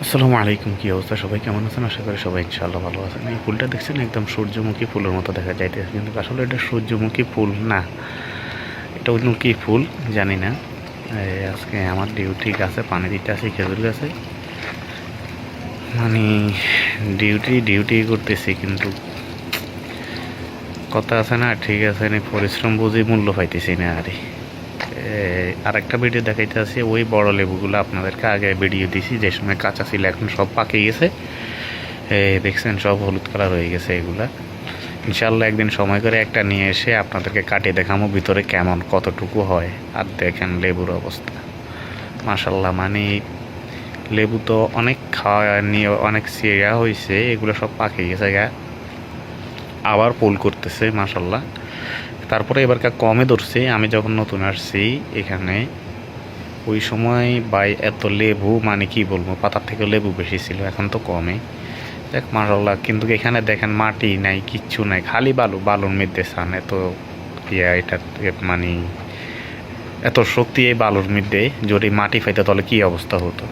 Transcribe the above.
আসসালামু আলাইকুম, কী অবস্থা? সবাই কেমন আছেন? আশা করি সবাই ইনশাআল্লাহ ভালো আছেন। এই ফুলটা দেখছেন, একদম সূর্যমুখী ফুলের মতো দেখা যাইতেছে, কিন্তু আসলে এটা সূর্যমুখী ফুল না, এটা অন্য কী ফুল জানি না। আজকে আমার ডিউটি গাছে পানি দিতে আসি, খেজুর গাছে। মানে ডিউটি করতেছি, কিন্তু কথা আছে না, ঠিক আছে না, পরিশ্রম বুঝি মূল্য পাইতেছি না। আরেকটা ভিডিও দেখাইতে আছে, ওই বড় লেবুগুলো আপনাদেরকে আগে ভিডিও দিছি, যে সময় কাঁচা ছিল, এখন সব পাকে গেছে। দেখছেন, সব হলুদ কালার হয়ে গেছে এগুলা। ইনশাল্লাহ একদিন সময় করে একটা নিয়ে এসে আপনাদেরকে কাটিয়ে দেখাবো ভিতরে কেমন কতটুকু হয়। আর দেখেন লেবুর অবস্থা, মাশাল্লাহ। মানে লেবু তো অনেক খাওয়া নিয়ে অনেক সিয়া হয়েছে, এগুলো সব পাকে গেছে গা, আবার ফুল করতেছে মাশাল্লাহ। তারপরে এবারকার কমে ধরছে, আমি যখন নতুন আসছি এখানে ওই সময় বাই এত লেবু, মানে কি বলবো, পাতার থেকে লেবু বেশি ছিল, এখন তো কমে। দেখ মাশাল্লাহ, কিন্তু এখানে দেখেন মাটি নাই, কিচ্ছু নাই, খালি বালুর মধ্যে সান। এত এটা মানে এত শক্তি এই বালুর মধ্যে, যদি মাটি পাইতো তাহলে কি অবস্থা হতো।